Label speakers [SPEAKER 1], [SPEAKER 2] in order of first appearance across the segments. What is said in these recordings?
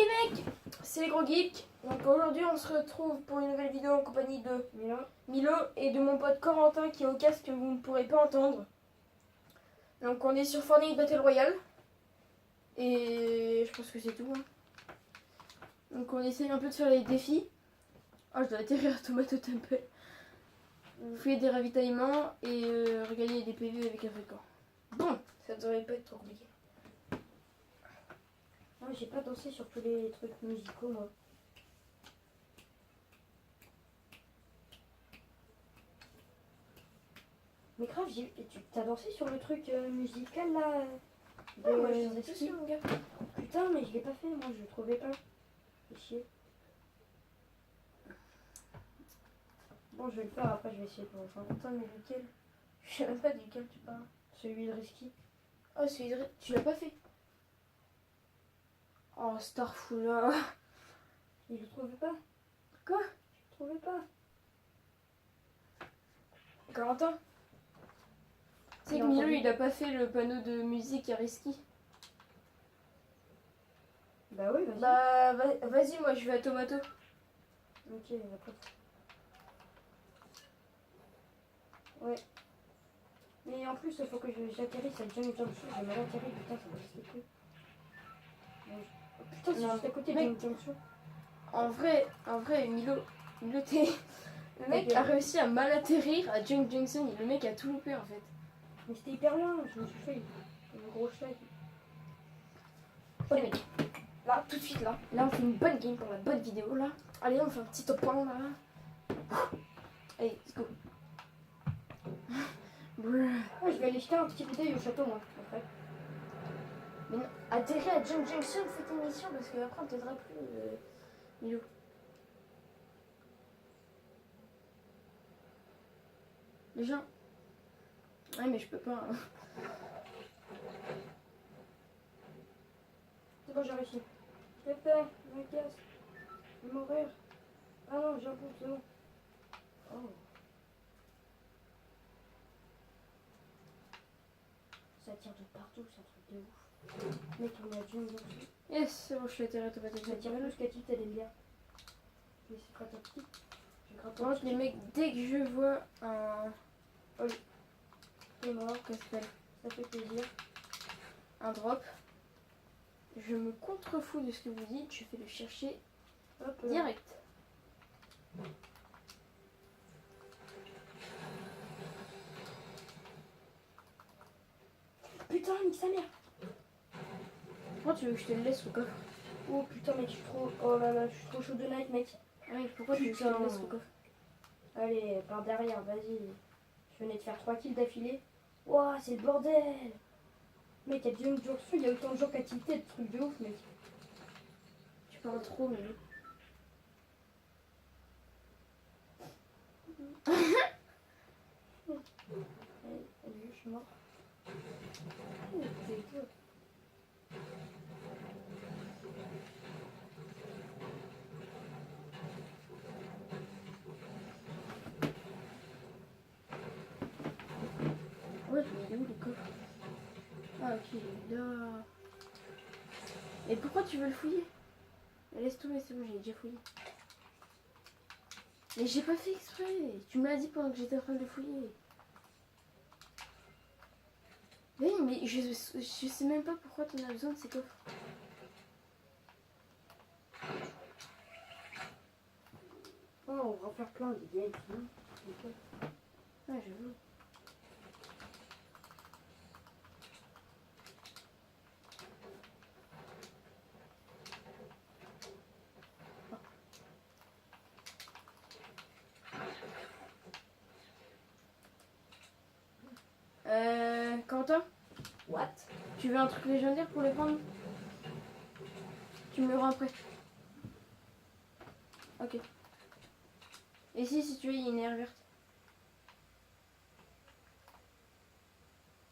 [SPEAKER 1] Salut mec, c'est les gros geeks. Donc aujourd'hui on se retrouve pour une nouvelle vidéo en compagnie de Milo et de mon pote Corentin qui est au casque que vous ne pourrez pas entendre. Donc on est sur Fortnite Battle Royale et je pense que c'est tout. Hein. Donc on essaye un peu de faire les défis. Oh, je dois atterrir à Tomato Temple. Fouiller des ravitaillements et regagner des PV avec un fréquent. Bon, ça devrait pas être trop compliqué.
[SPEAKER 2] Ah, j'ai pas dansé sur tous les trucs musicaux, moi. Mais grave, tu t'as dansé sur le truc musical là
[SPEAKER 1] Moi je faisais dessus mon gars.
[SPEAKER 2] Putain, mais je l'ai pas fait, moi je le trouvais pas. C'est chier. Bon, je vais le faire, après je vais essayer pour enfin.
[SPEAKER 1] Attends, mais lequel? Je sais même pas duquel tu parles.
[SPEAKER 2] Celui de Risky.
[SPEAKER 1] Oh, tu l'as pas fait? Oh, Starful là.
[SPEAKER 2] Il le trouvait pas.
[SPEAKER 1] Quoi?
[SPEAKER 2] Je le trouvais pas.
[SPEAKER 1] Corentin? C'est que Milo il a pas fait le panneau de musique à Risky.
[SPEAKER 2] Bah oui, vas-y.
[SPEAKER 1] Bah vas-y, moi je vais à Tomato.
[SPEAKER 2] Ok, après. Ouais. Mais en plus, il faut que j'atterrisse à Jungle Junction. J'ai mal atterri, putain, ça va rester plus. Putain, c'est
[SPEAKER 1] Non,
[SPEAKER 2] juste à côté de
[SPEAKER 1] mec.
[SPEAKER 2] Jungle Junction.
[SPEAKER 1] En vrai, Milo t'es... Le mec a réussi à mal atterrir à Junk Junction et le mec a tout loupé en fait.
[SPEAKER 2] Mais c'était hyper loin, je me suis fait un gros schlag.
[SPEAKER 1] Oh les mecs, là, tout de suite là on fait une bonne game pour la bonne vidéo là. Allez, on fait un petit top 1 là. Allez, let's go.
[SPEAKER 2] Ah, je vais aller jeter un petit coup d'œil au château, moi, après.
[SPEAKER 1] Mais non, atterrir à Junk Junction, fais tes missions parce qu'après on t'aidera plus, Milo. Les gens. Ouais, mais je peux pas. Hein.
[SPEAKER 2] C'est bon, j'ai réussi. Je l'ai fait, je me casse. Je vais mourir. Ah non, j'ai un coup, c'est bon. Oh. Ça tire de partout, c'est un truc de ouf. Mec, on a Jungle Junction.
[SPEAKER 1] Yes, c'est bon, je suis atterri automatique.
[SPEAKER 2] Ça tire plus qu'à qui t'as des bières. Mais c'est pas ta petite. Je gratte
[SPEAKER 1] Par contre, les mecs, dès que je vois un.
[SPEAKER 2] t'es mort,
[SPEAKER 1] Qu'est-ce que ça fait?
[SPEAKER 2] ça fait plaisir.
[SPEAKER 1] Un drop, je me contrefous de ce que vous dites, je fais le chercher
[SPEAKER 2] Hop,
[SPEAKER 1] direct.
[SPEAKER 2] Putain, nique sa mère.
[SPEAKER 1] Pourquoi tu veux que je te le laisse au coffre?
[SPEAKER 2] Oh putain, mec, je suis trop. Oh là là, je suis trop chaud de night, mec.
[SPEAKER 1] Ah mec, pourquoi tu veux que je te le laisse au coffre?
[SPEAKER 2] Allez, par derrière, vas-y. Je venais de faire 3 kills d'affilée. Ouah, c'est le bordel. Mec, il y a Jungle Junction, il y a autant de gens qu'à tilter, de trucs de ouf, mec.
[SPEAKER 1] Tu parles trop, mais.
[SPEAKER 2] Allez, je suis mort. Oh, c'est dur.
[SPEAKER 1] Ouais, mais il est où le coffre? Ah ok, il est là. Et pourquoi tu veux le fouiller? Laisse tomber, c'est bon, j'ai déjà fouillé. Mais j'ai pas fait exprès. Tu me l'as dit pendant que j'étais en train de le fouiller. Mais oui, mais je sais même pas pourquoi tu en as besoin de ces coffres.
[SPEAKER 2] Oh, on va en faire plein de games, sinon.
[SPEAKER 1] Ah, j'avoue. Quentin,
[SPEAKER 2] What?
[SPEAKER 1] tu veux un truc légendaire pour le prendre? Tu me le rends après. Ok. Et si tu veux, il y a une aire verte.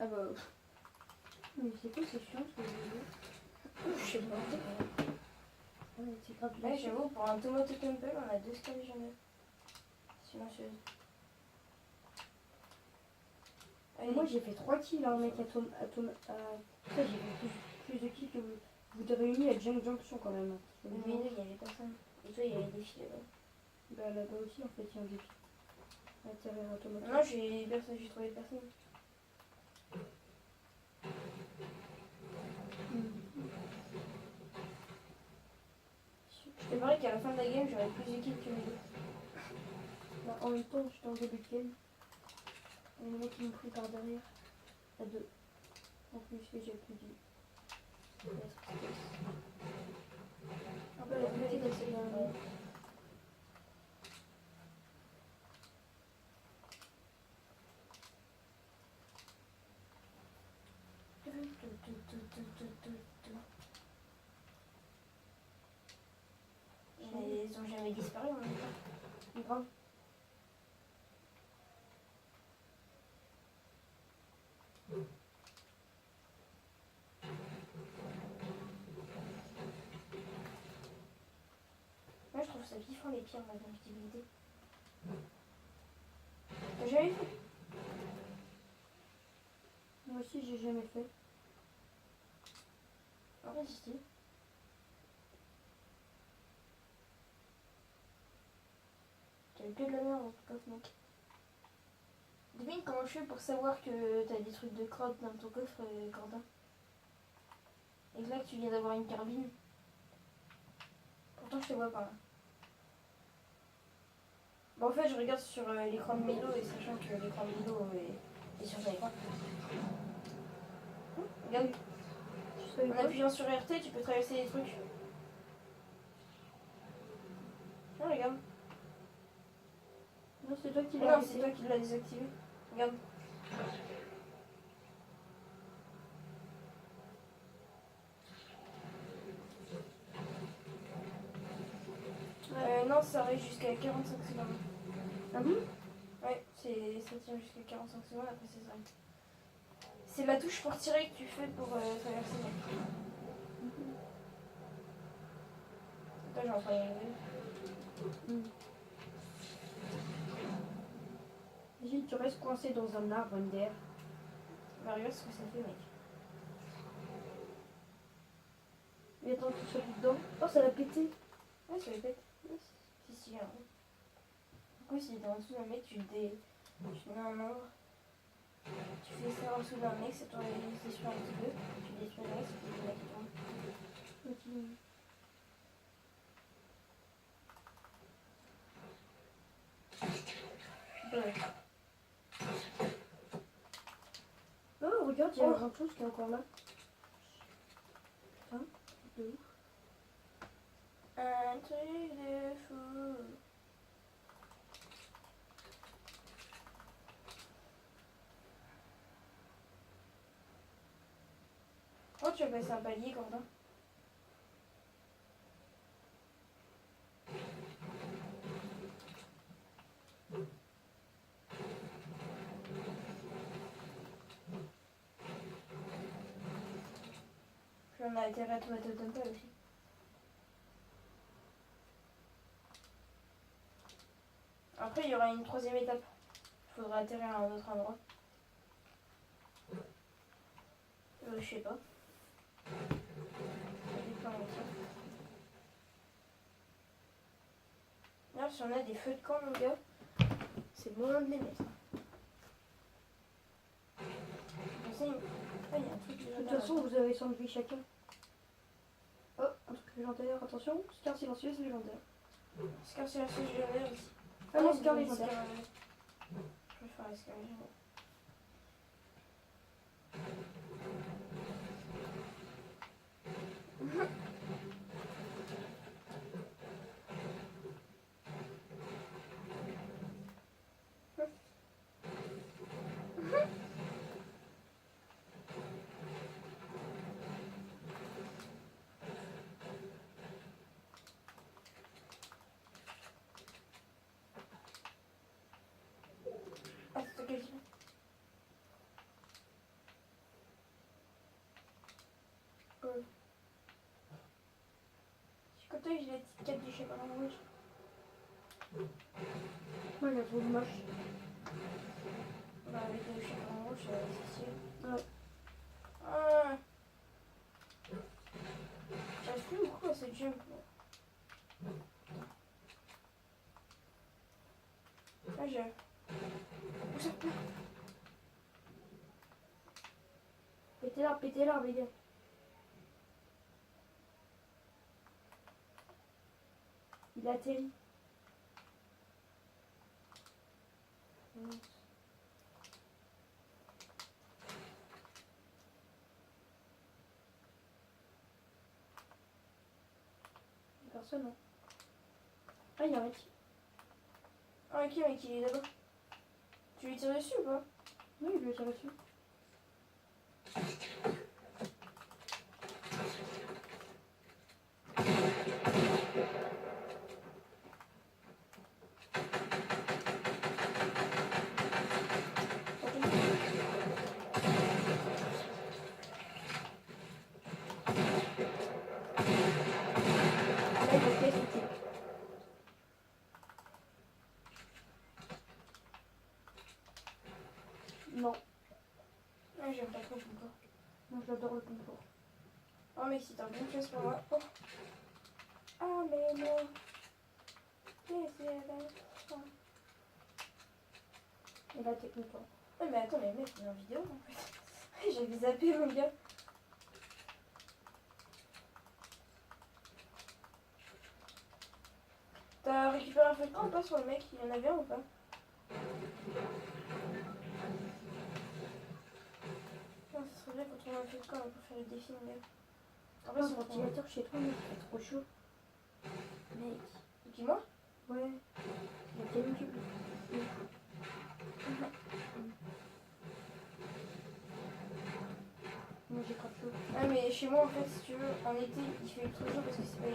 [SPEAKER 1] Ah bah.
[SPEAKER 2] Mais c'est quoi, c'est chiant ce que je veux.
[SPEAKER 1] Je sais pas.
[SPEAKER 2] Ouais, c'est grave.
[SPEAKER 1] Ouais, j'avoue, pour un Tomato Temple, on a 2 scales légendaires. Silencieuse.
[SPEAKER 2] Moi j'ai fait 3 kills, hein, mec, Ça, j'ai fait plus de kills que Vous êtes réunis à Junk Junction quand même.
[SPEAKER 1] Mais nous, il n'y avait personne. Et toi, il y avait des filles là-bas.
[SPEAKER 2] Bah là-bas aussi en fait il y a un défi. Atterrir automatique.
[SPEAKER 1] Non, j'ai trouvé personne. Je te parie qu'à la fin de la game, j'aurai plus d'équipes que mes deux.
[SPEAKER 2] Bah, en même temps j'étais en début de game.
[SPEAKER 1] Et les mecs, ils m'ont pris par derrière.
[SPEAKER 2] À 2. En plus et j'ai plus dit.
[SPEAKER 1] Après, la première équipe, c'est bien. Mais ils ont jamais disparu en même temps.
[SPEAKER 2] Grave.
[SPEAKER 1] Moi je trouve ça kiffant les pierres, moi, d'invisibilité. T'as jamais fait?
[SPEAKER 2] Moi aussi j'ai jamais fait.
[SPEAKER 1] En fait, si. T'avais que de la merde dans ton coffre, mec. Devine comment je fais pour savoir que t'as des trucs de crotte dans ton coffre, Quentin. Et que là, que tu viens d'avoir une carbine. Pourtant, je te vois pas. Hein. Bon, en fait, je regarde sur l'écran de Milo et sachant que l'écran de Milo est sur ton écran. Regarde,
[SPEAKER 2] Tu savais
[SPEAKER 1] en
[SPEAKER 2] pas?
[SPEAKER 1] appuyant sur RT, tu peux traverser les trucs. Tiens, regarde.
[SPEAKER 2] Non c'est toi qui
[SPEAKER 1] Non,
[SPEAKER 2] l'as
[SPEAKER 1] c'est
[SPEAKER 2] fait.
[SPEAKER 1] toi qui l'as désactivé. Regarde. Non, ça arrive jusqu'à 45 secondes.
[SPEAKER 2] Ah bon?
[SPEAKER 1] Ouais, ça tient jusqu'à 45 secondes, après ça s'arrête. C'est la touche pour tirer que tu fais pour traverser. Toi, j'en ferai y arriver.
[SPEAKER 2] Imagine tu restes coincé dans un arbre MDR.
[SPEAKER 1] Bah, regarde ce que ça fait, mec.
[SPEAKER 2] Et attends tu sois dedans. Oh ça l'a pété.
[SPEAKER 1] Ouais, ça les pète. Si, hein. Du coup, si t'es en dessous d'un mec, tu mets un nombre. Tu fais ça en dessous d'un mec, ça tourne les sur un petit peu. Tu détruis le reste, et le mec qui tourne. Ouais.
[SPEAKER 2] Oh regarde il y a un ventouse qui est encore là. Putain, de ouf.
[SPEAKER 1] Un truc de fou. Oh, tu vas passer un palier, Quentin. Puis on a intérêt à te mettre au temple aussi. Après, il y aura une troisième étape. Il faudra atterrir à un autre endroit. Je sais pas. Ça dépend de ça. D'ailleurs, si on a des feux de camp, mon gars, c'est le moment de les mettre. Je sais, ah, il y a un truc
[SPEAKER 2] De
[SPEAKER 1] légendaire.
[SPEAKER 2] toute façon vous avez 100 vies chacun. Oh un truc légendaire, attention, Scar silencieuse légendaire.
[SPEAKER 1] Scar silencieux légendaire ici.
[SPEAKER 2] Ah non,
[SPEAKER 1] c'est
[SPEAKER 2] Scar
[SPEAKER 1] bon,
[SPEAKER 2] légendaire.
[SPEAKER 1] Je vais faire la Scar légendaire. Ah, c'est toi qui as dit. Du côté, j'ai la petite cape du chaperon rouge.
[SPEAKER 2] Moi je la trouve moche.
[SPEAKER 1] Bah, avec le chaperon rouge, c'est sûr.
[SPEAKER 2] Ouais.
[SPEAKER 1] Ah. passe plus ou quoi cette jump là? Ah j'ai... Où ça peut?
[SPEAKER 2] Pétez l'arbre, les gars. Il atterrit. Personne, non. Ah, il y a un mec.
[SPEAKER 1] Ah ok mec il est là-bas. Tu lui tires dessus ou pas?
[SPEAKER 2] Oui, il lui a tiré dessus. Là, il va se casser. Non,
[SPEAKER 1] Ah j'aime pas trop le concours.
[SPEAKER 2] moi j'adore le concours.
[SPEAKER 1] Oh mec c'est un bon place pour moi. Oh. Ah mais non. Qu'est-ce que c'est?
[SPEAKER 2] Et là, t'es content.
[SPEAKER 1] Ouais mais attends mais mec c'est en vidéo en fait. J'avais zappé mon gars. T'as récupéré un feu de camp ou pas sur le mec? Il y en avait un ou pas? Non, ça serait bien qu'on trouve un feu de camp pour faire le défi mon gars. En
[SPEAKER 2] Pas
[SPEAKER 1] fait
[SPEAKER 2] un
[SPEAKER 1] sur le
[SPEAKER 2] ventilateur chez toi, mec, c'est trop chaud. Mec,
[SPEAKER 1] dis-moi.
[SPEAKER 2] ouais. La canicule. Moi j'ai grave chaud.
[SPEAKER 1] Ah mais chez moi en fait si tu veux en été il fait ultra chaud parce que c'est pas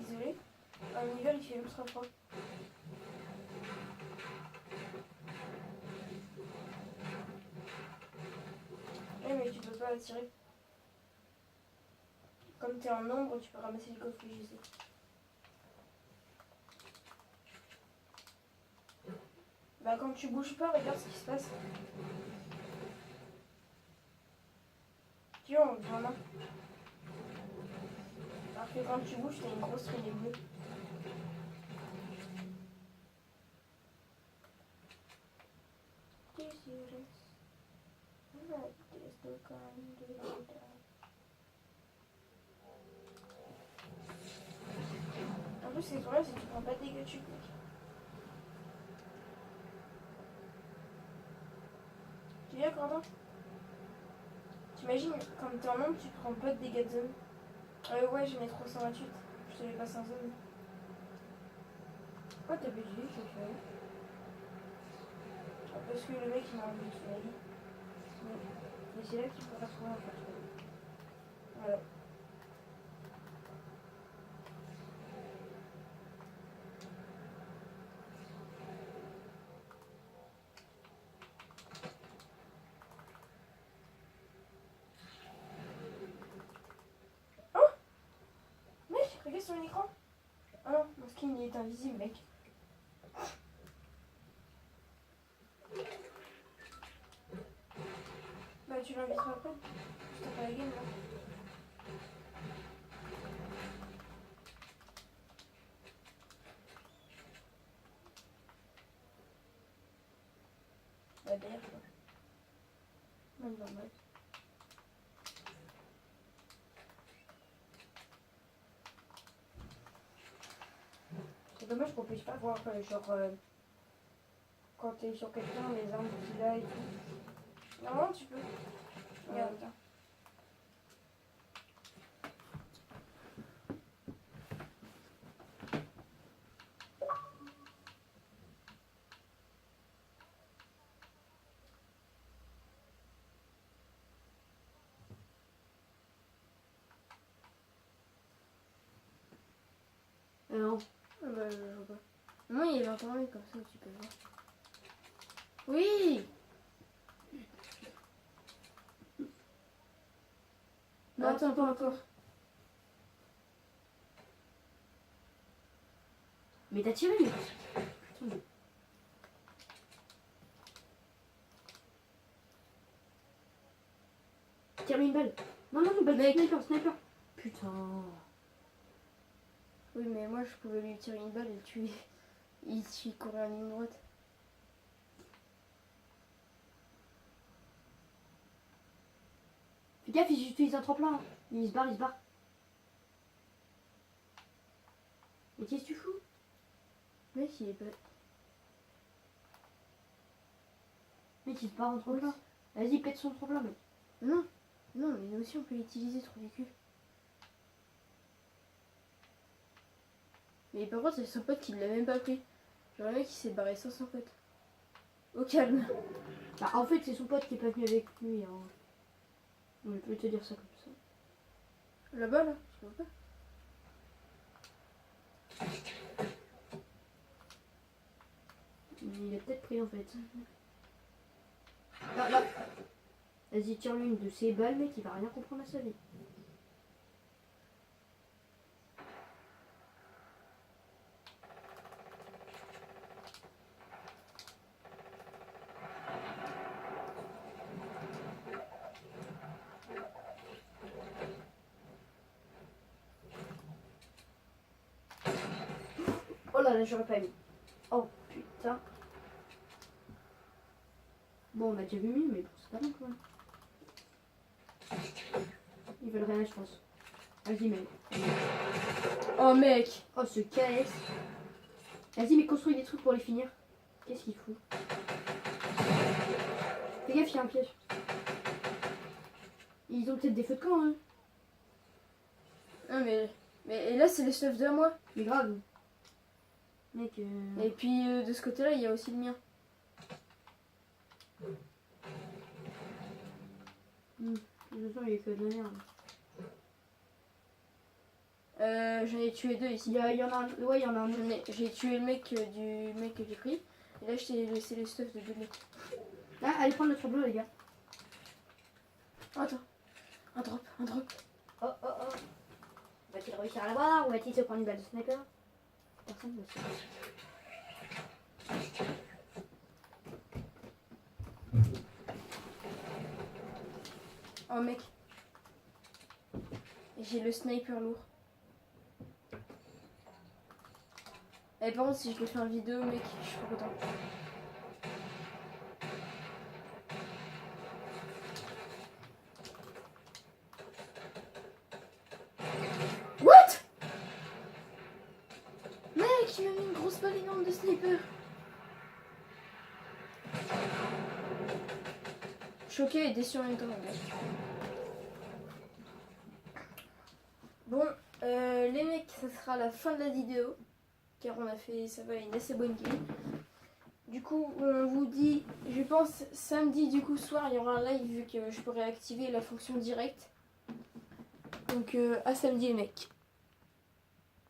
[SPEAKER 1] isolé. En hiver il fait ultra froid. Ouais mais tu peux pas tirer. Comme t'es en ombre tu peux ramasser les coffres je sais. Bah quand tu bouges pas regarde ce qui se passe. Tu vois on voit main. Alors que quand tu bouges t'as une grosse traînée bleue. En plus c'est trop bien c'est que tu prends pas de dégâts dessus. Tu viens Quentin? T'imagines quand t'es en ombre tu prends pas de dégâts de zone. Ouais j'en ai 328. Je te l'ai passé en zone.
[SPEAKER 2] Pourquoi t'as budget, je fais?
[SPEAKER 1] Parce que le mec il m'a enlevé son avis.
[SPEAKER 2] Mais c'est là qu'il faudra trouver un fait.
[SPEAKER 1] Voilà. Oh mec, regarde sur l'écran. Ah non, mon skin il est invisible mec. Bah tu l'inviteras après. Je t'ai pas la game là. Bah d'ailleurs quoi.
[SPEAKER 2] Même normal. C'est dommage qu'on puisse pas voir genre quand t'es sur quelqu'un les armes qu'il a et tout.
[SPEAKER 1] Normalement tu peux. Regarde, attends.
[SPEAKER 2] Non.
[SPEAKER 1] Ah bah je vois pas. Moi il est 21 comme ça tu peux voir. Oui. Non, attends, pas encore.
[SPEAKER 2] Mais t'as tiré, mais... Putain. Tire une balle. Non, non, une balle.
[SPEAKER 1] Mec.
[SPEAKER 2] Sniper, sniper. Putain.
[SPEAKER 1] Oui, mais moi je pouvais lui tirer une balle et le tuer. Il courait en ligne droite.
[SPEAKER 2] Fais gaffe, ils utilisent un tremplin. Hein. Il se barre, il se barre. Mais qu'est-ce que tu fous?
[SPEAKER 1] Mec, il est pas.
[SPEAKER 2] Mec, il se barre en tremplin. Vas-y, pète son tremplin, mec.
[SPEAKER 1] Non, non, mais nous aussi on peut l'utiliser, trou du cul. Mais par contre, c'est son pote qui l'a même pas pris. Genre le mec il s'est barré sans son pote. Au calme.
[SPEAKER 2] Bah, en fait, c'est son pote qui est pas venu avec lui. Hein. Je peux te dire ça comme ça.
[SPEAKER 1] Là-bas, là, je vois pas.
[SPEAKER 2] Il a peut-être pris en fait. Là, là. Vas-y, tire-lui une de ses balles, mec, il va rien comprendre à sa vie. Oh là là, j'aurais pas mis. Oh putain. Bon, on a déjà vu mieux, mais bon, c'est pas mal quand même. Ils veulent rien, je pense. Vas-y, mec.
[SPEAKER 1] Oh mec.
[SPEAKER 2] Oh, ce KS. Vas-y, mais construis des trucs pour les finir. Qu'est-ce qu'il fout? Fais gaffe, il y a un piège. Ils ont peut-être des feux de camp, hein.
[SPEAKER 1] Non mais et là c'est le stuff de moi.
[SPEAKER 2] Mais grave. Mec,
[SPEAKER 1] Et puis de ce côté-là, il y a aussi le mien.
[SPEAKER 2] De toute façon, il est que de la merde.
[SPEAKER 1] J'en ai tué deux ici.
[SPEAKER 2] Il y en a un. Ouais, il y en a un.
[SPEAKER 1] J'ai tué le mec du mec que j'ai pris. Et là, je t'ai laissé le stuff de deux mecs.
[SPEAKER 2] Ah, allez prendre notre bleu, les gars.
[SPEAKER 1] Oh, attends. Un drop, un drop.
[SPEAKER 2] Oh, oh, oh. Va-t-il réussir à l'avoir ou va-t-il se prendre une balle de sniper? Personne ne le sait.
[SPEAKER 1] Oh mec. J'ai le sniper lourd. Et par contre, si je le fais en vidéo, mec, je suis trop content. What? Mec, il m'a mis une grosse balle énorme de sniper. Choqué et déçu en même temps, mon gars. Bon, les mecs, ça sera la fin de la vidéo. Car on a fait, ça va, une assez bonne game. Du coup, on vous dit, je pense samedi du coup soir, il y aura un live vu que je pourrai activer la fonction directe. Donc à samedi les mecs.